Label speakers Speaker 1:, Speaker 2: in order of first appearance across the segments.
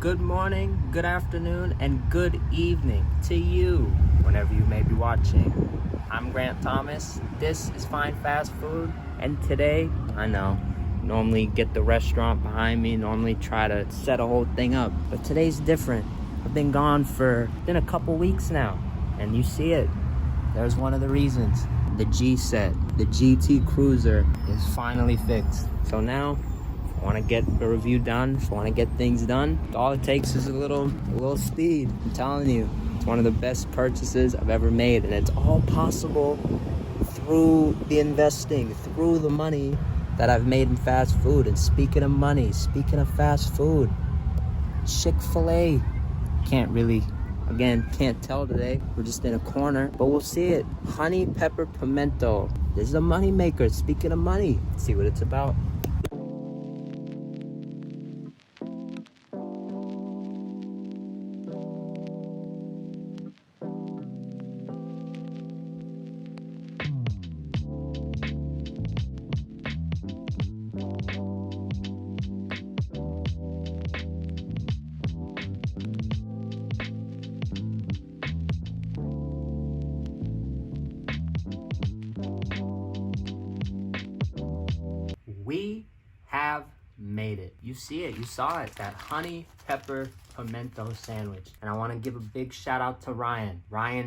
Speaker 1: good morning, good afternoon, and good evening to you, whenever you may be watching. I'm Grant Thomas, this is Fine Fast Food, and today, I know, normally get the restaurant behind me, normally try to set a whole thing up, but today's different. I've been gone for a couple weeks now, and you see it. There's one of the reasons. The G set, the GT Cruiser is finally fixed. So now, if I want to get a review done, if I want to get things done, all it takes is a little speed. I'm telling you, it's one of the best purchases I've ever made, and it's all possible through the investing, through the money that I've made in fast food. And speaking of money, speaking of fast food, Chick-fil-A. Can't tell today. We're just in a corner, but we'll see it. Honey Pepper Pimento. This is a money maker. Speaking of money, let's see what it's about. We have made it. You see it, you saw it, that honey pepper pimento sandwich. And I want to give a big shout out to Ryan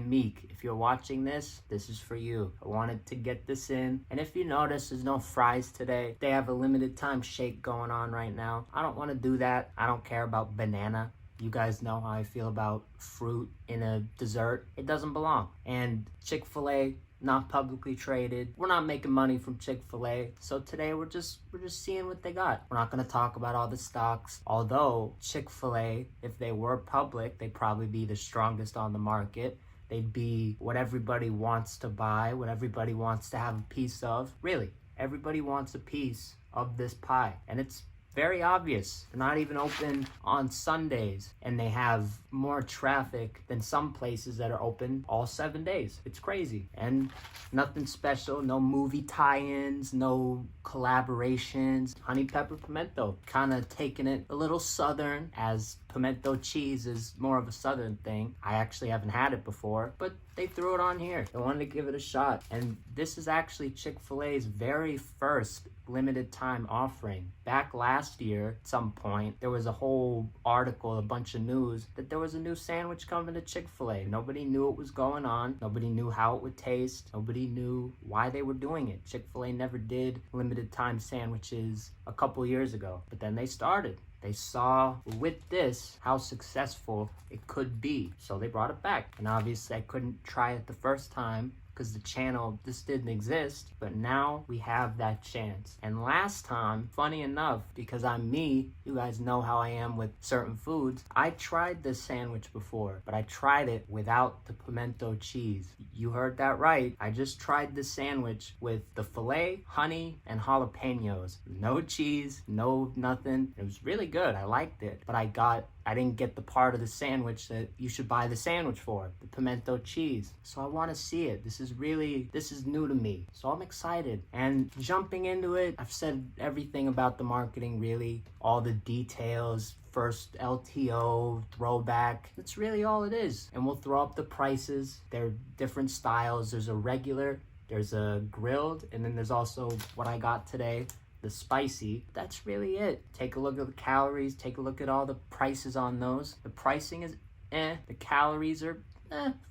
Speaker 1: Meek. If you're watching this is for you. I wanted to get this in. And if you notice, there's no fries today. They have a limited time shake going on right now. I don't want to do that. I don't care about banana. You guys know how I feel about fruit in a dessert. It doesn't belong. And Chick-fil-A, not publicly traded. We're not making money from Chick-fil-A. So today we're just seeing what they got. We're not going to talk about all the stocks. Although Chick-fil-A, if they were public, they'd probably be the strongest on the market. They'd be what everybody wants to buy, what everybody wants to have a piece of. Really, everybody wants a piece of this pie. And it's very obvious. They're not even open on Sundays, and they have more traffic than some places that are open all 7 days. It's crazy. And nothing special, no movie tie-ins, no collaborations. Honey Pepper Pimento, kind of taking it a little southern, as pimento cheese is more of a southern thing. I actually haven't had it before, but they threw it on here. They wanted to give it a shot. And this is actually Chick-fil-A's very first limited time offering. Back last year, at some point, there was a whole article, a bunch of news, that there was a new sandwich coming to Chick-fil-A. Nobody knew what was going on. Nobody knew how it would taste. Nobody knew why they were doing it. Chick-fil-A never did limited time sandwiches a couple years ago, but then they started. They saw with this how successful it could be. So they brought it back. And obviously I couldn't try it the first time because the channel just didn't exist, but now we have that chance. And last time, funny enough, because I'm me, you guys know how I am with certain foods, I tried this sandwich before, but I tried it without the pimento cheese. You heard that right. I just tried this sandwich with the filet, honey, and jalapenos. No cheese, no nothing. It was really good. I liked it, but I didn't get the part of the sandwich that you should buy the sandwich for, the pimento cheese. So I want to see it. This is new to me. So I'm excited. And jumping into it, I've said everything about the marketing, really. All the details, first LTO, throwback. That's really all it is. And we'll throw up the prices. They're different styles. There's a regular, there's a grilled, and then there's also what I got today, the spicy. That's really it. Take a look at the calories, take a look at all the prices on those. The pricing is the calories are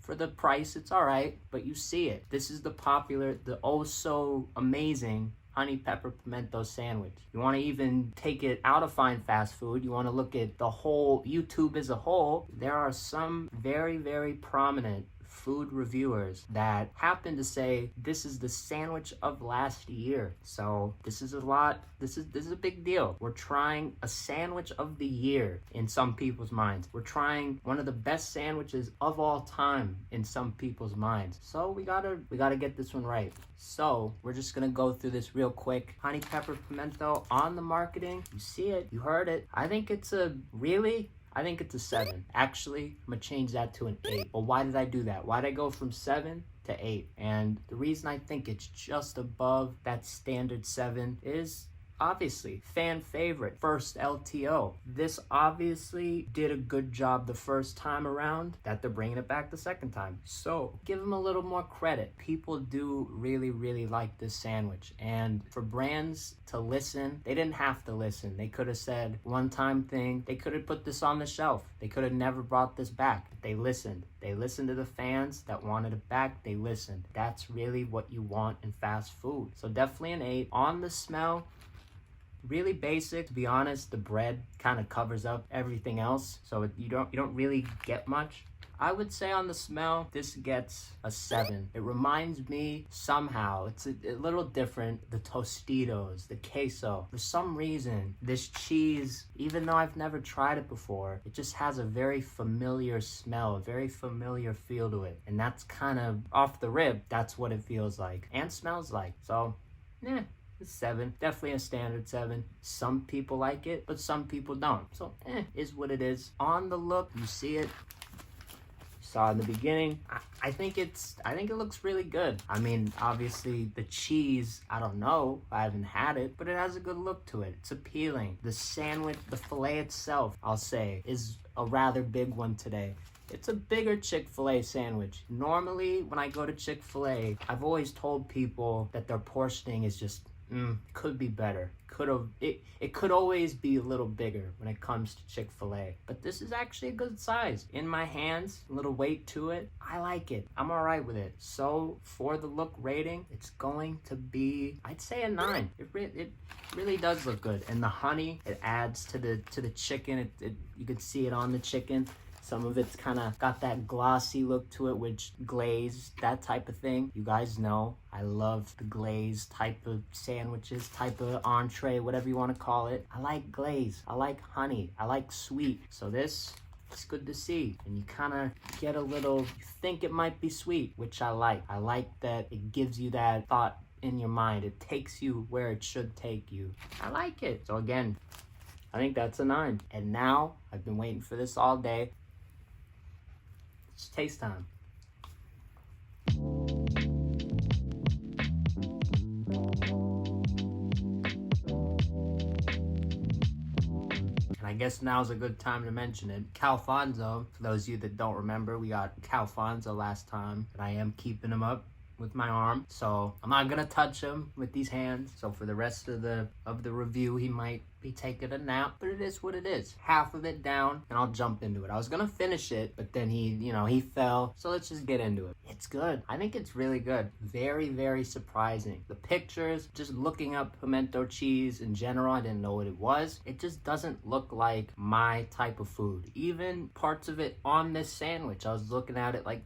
Speaker 1: for the price, it's all right, but you see it. This is the popular, the oh so amazing honey pepper pimento sandwich. You want to even take it out of fine fast food, you want to look at the whole YouTube as a whole. There are some very, very prominent food reviewers that happen to say this is the sandwich of last year. So this is a big deal. We're trying a sandwich of the year in some people's minds. We're trying one of the best sandwiches of all time in some people's minds. So we gotta get this one right. So we're just gonna go through this real quick. Honey pepper pimento on the marketing. You see it, you heard it. I think it's a 7. Actually, I'm gonna change that to an 8. Well, why did I do that? Why did I go from 7 to 8? And the reason I think it's just above that standard 7 is Obviously, fan favorite, first LTO. This obviously did a good job the first time around that they're bringing it back the second time. So give them a little more credit. People do really, really like this sandwich. And for brands to listen, they didn't have to listen. They could have said one time thing. They could have put this on the shelf. They could have never brought this back. They listened. They listened to the fans that wanted it back. They listened. That's really what you want in fast food. So definitely an 8. On the smell, really basic. To be honest, the bread kind of covers up everything else, so you don't really get much. I would say on the smell, this gets a 7. It reminds me somehow, it's a little different, the Tostitos, the queso. For some reason, this cheese, even though I've never tried it before, it just has a very familiar smell, a very familiar feel to it. And that's kind of off the rip, that's what it feels like and smells like. So, it's 7. Definitely a standard 7. Some people like it, but some people don't. So, is what it is. On the look, you see it. Saw in the beginning. I think it looks really good. I mean, obviously the cheese, I don't know, I haven't had it, but it has a good look to it. It's appealing. The sandwich, the filet itself, I'll say, is a rather big one today. It's a bigger Chick-fil-A sandwich. Normally, when I go to Chick-fil-A, I've always told people that their portioning is just could be better. It could always be a little bigger when it comes to Chick-fil-A. But this is actually a good size. In my hands, a little weight to it. I like it. I'm alright with it. So for the look rating, it's going to be, I'd say a 9. It really does look good. And the honey, it adds to the chicken. You can see it on the chicken. Some of it's kind of got that glossy look to it, which glaze, that type of thing. You guys know I love the glaze type of sandwiches, type of entree, whatever you want to call it. I like glaze. I like honey. I like sweet. So this, it's good to see. And you kind of get a little, you think it might be sweet, which I like. I like that it gives you that thought in your mind. It takes you where it should take you. I like it. So again, I think that's a 9. And now, I've been waiting for this all day. It's taste time. And I guess now's a good time to mention it. Calfonzo, for those of you that don't remember, we got Calfonzo last time, but I am keeping him up with my arm, so I'm not gonna touch him with these hands. So for the rest of the review, he might be taking a nap, but it is what it is. Half of it down, and I'll jump into it. I was gonna finish it, but then he fell. So let's just get into it. It's good. I think it's really good. Very, very surprising. The pictures, just looking up pimento cheese in general, I didn't know what it was. It just doesn't look like my type of food. Even parts of it on this sandwich, I was looking at it like,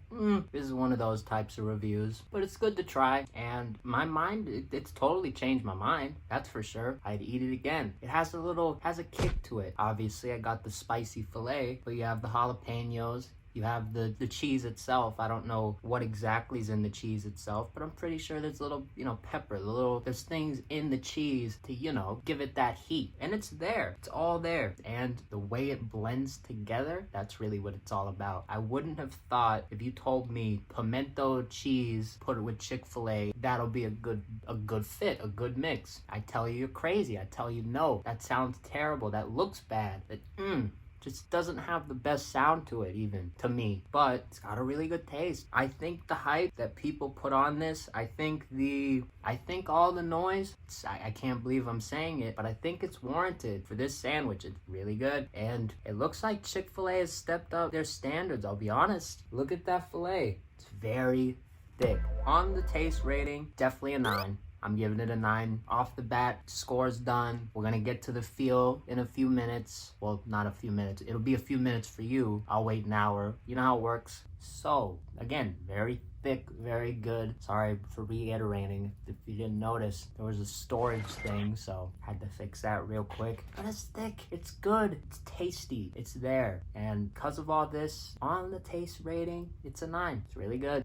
Speaker 1: this is one of those types of reviews. But it's good to try, and my mind, it's totally changed my mind. That's for sure. I'd eat it again. It has a kick to it. Obviously, I got the spicy filet, but you have the jalapenos. You have the cheese itself. I don't know what exactly is in the cheese itself, but I'm pretty sure there's little, pepper, there's things in the cheese to, give it that heat. And it's there. It's all there. And the way it blends together, that's really what it's all about. I wouldn't have thought, if you told me pimento cheese, put it with Chick-fil-A, that'll be a good fit, a good mix. I tell you, you're crazy. I tell you, no, that sounds terrible. That looks bad. That, just doesn't have the best sound to it, even to me, but it's got a really good taste. I think the hype that people put on this, I think all the noise, I can't believe I'm saying it, but I think it's warranted for this sandwich. It's really good, and it looks like Chick-fil-A has stepped up their standards. I'll be honest. Look at that filet. It's very thick. On the taste rating, definitely a 9. I'm giving it a 9 off the bat. Score's done. We're gonna get to the feel in a few minutes. Well, not a few minutes. It'll be a few minutes for you. I'll wait an hour. You know how it works. So, again, very thick, very good. Sorry for reiterating. If you didn't notice, there was a storage thing, so had to fix that real quick. But it's thick. It's good. It's tasty. It's there. And because of all this, on the taste rating, it's a 9. It's really good.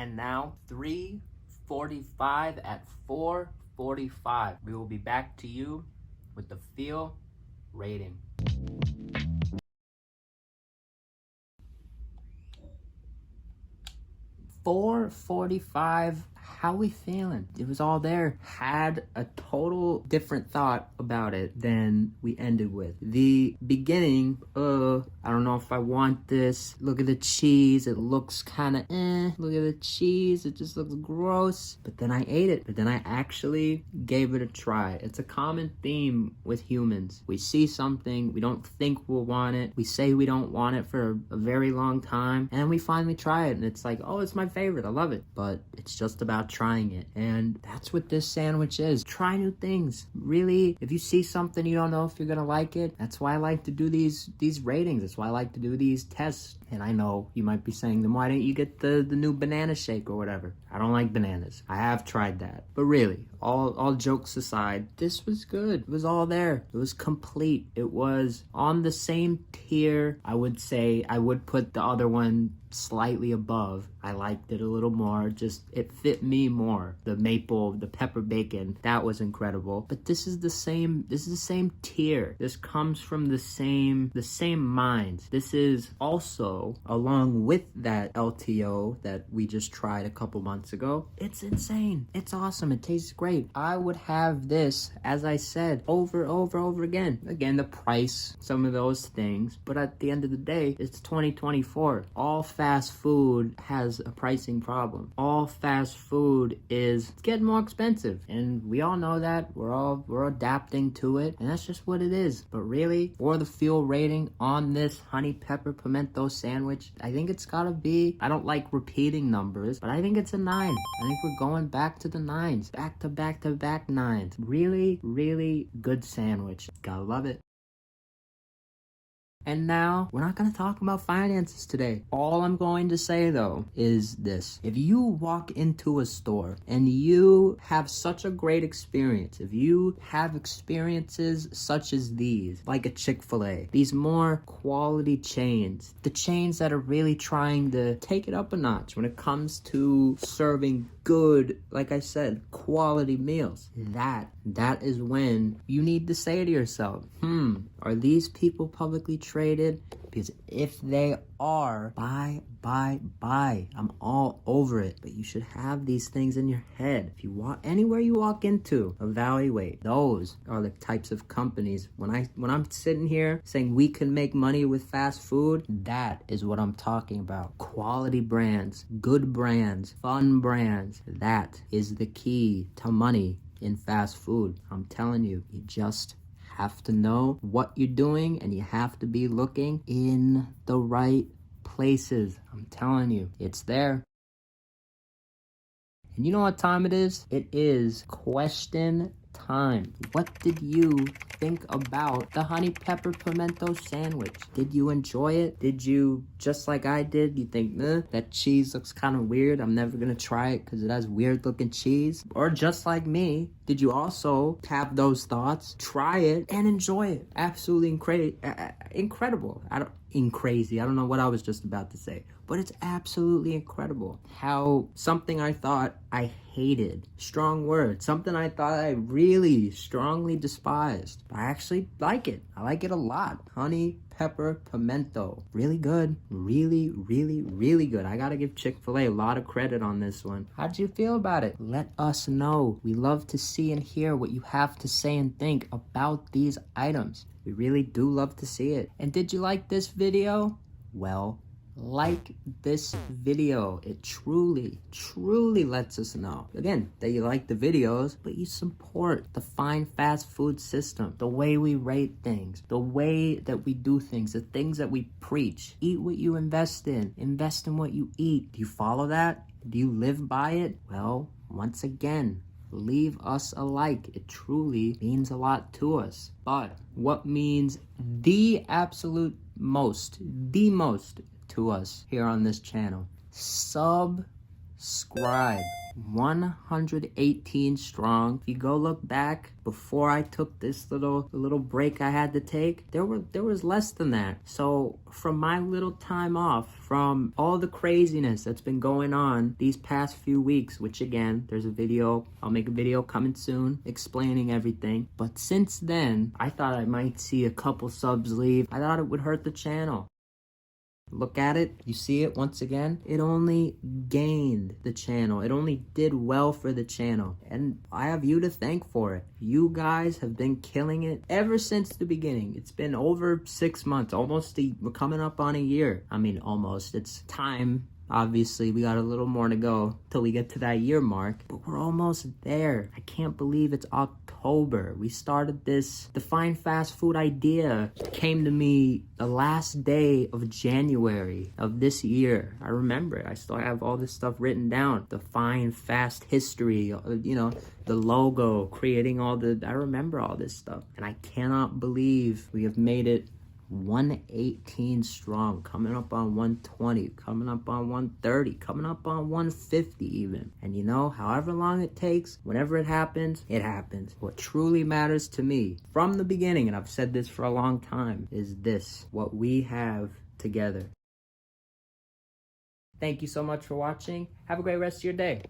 Speaker 1: And now, 3:45 at 4:45. We will be back to you with the feel rating. 4:45 how we feeling? It was all there. Had a total different thought about it than we ended with. The beginning, I don't know if I want this. Look at the cheese. It looks kind of Look at the cheese. It just looks gross. But then I ate it. But then I actually gave it a try. It's a common theme with humans. We see something. We don't think we'll want it. We say we don't want it for a very long time. And we finally try it. And it's like, oh, it's my favorite. I love it. But it's just about trying it. And that's what this sandwich is. Try new things. Really, if you see something you don't know if you're going to like it, that's why I like to do these ratings. That's why I like to do these tests. And I know you might be saying, then why didn't you get the new banana shake or whatever? I don't like bananas. I have tried that. But really, all jokes aside, this was good. It was all there. It was complete. It was on the same tier. I would say I would put the other one slightly above. I liked it a little more. Just, it fit me more. The maple, the pepper bacon, that was incredible. But this is the same tier. This comes from the same minds. This is also, along with that LTO that we just tried a couple months ago, it's insane. It's awesome. It tastes great. I would have this, as I said, over again. Again, the price, some of those things. But at the end of the day, it's 2024. All fast food has a pricing problem. All fast food is getting more expensive, and we all know that. We're adapting to it, and that's just what it is. But really, for the fuel rating on this honey pepper pimento sandwich, I think it's gotta be, I don't like repeating numbers, but I think it's a 9. I think we're going back to the 9s, back to back 9s. Really good sandwich. Gotta love it. And now, we're not going to talk about finances today. All I'm going to say, though, is this. If you walk into a store and you have such a great experience, if you have experiences such as these, like a Chick-fil-A, these more quality chains, the chains that are really trying to take it up a notch when it comes to serving good, like I said, quality meals, that is when you need to say to yourself, are these people publicly traded? Because if they are, buy. I'm all over it. But you should have these things in your head. If you walk anywhere you walk into, evaluate. Those are the types of companies. When I'm sitting here saying we can make money with fast food, that is what I'm talking about. Quality brands, good brands, fun brands. That is the key to money in fast food. I'm telling you, you just have to know what you're doing, and you have to be looking in the right places. I'm telling you, it's there. And you know what time it is? It is question time. What did you think about the honey pepper pimento sandwich? Did you enjoy it? Did you, just like I did, you think, that cheese looks kind of weird, I'm never gonna try it because it has weird looking cheese? Or just like me, did you also have those thoughts, try it, and enjoy it? Absolutely incredible. I don't know what I was just about to say, but it's absolutely incredible how something I thought I hated, strong word, something I thought I really strongly despised, I actually like it. I like it a lot. Honey pepper pimento, really good. Really good. I gotta give Chick-fil-A a lot of credit on this one. How'd you feel about it? Let us know. We love to see and hear what you have to say and think about these items. We really do love to see it. And did you like this video? Well, like this video. It truly lets us know, again, that you like the videos, but you support the fine fast food system, the way we rate things, the way that we do things, the things that we preach. Eat what you invest in what you eat. Do you follow that? Do you live by it? Well, once again, leave us a like. It truly means a lot to us. But what means the absolute most to us here on this channel? Subscribe. 118 strong. If you go look back before I took this little break I had to take, there was less than that. So from my little time off, from all the craziness that's been going on these past few weeks, which again, I'll make a video coming soon explaining everything. But since then, I thought I might see a couple subs leave. I thought it would hurt the channel. Look at it. You see it once again? It only gained the channel. It only did well for the channel. And I have you to thank for it. You guys have been killing it ever since the beginning. It's been over 6 months, we're coming up on a year. I mean, almost. It's time. Obviously, we got a little more to go till we get to that year mark, but we're almost there. I can't believe it's October. We started this Define Fast Food idea. It came to me the last day of January of this year. I remember it. I still have all this stuff written down. Define Fast history, the logo, creating I remember all this stuff. And I cannot believe we have made it 118 strong, coming up on 120, coming up on 130, coming up on 150 even. And however long it takes, whenever it happens, it happens. What truly matters to me from the beginning, and I've said this for a long time, is this: what we have together. Thank you so much for watching. Have a great rest of your day.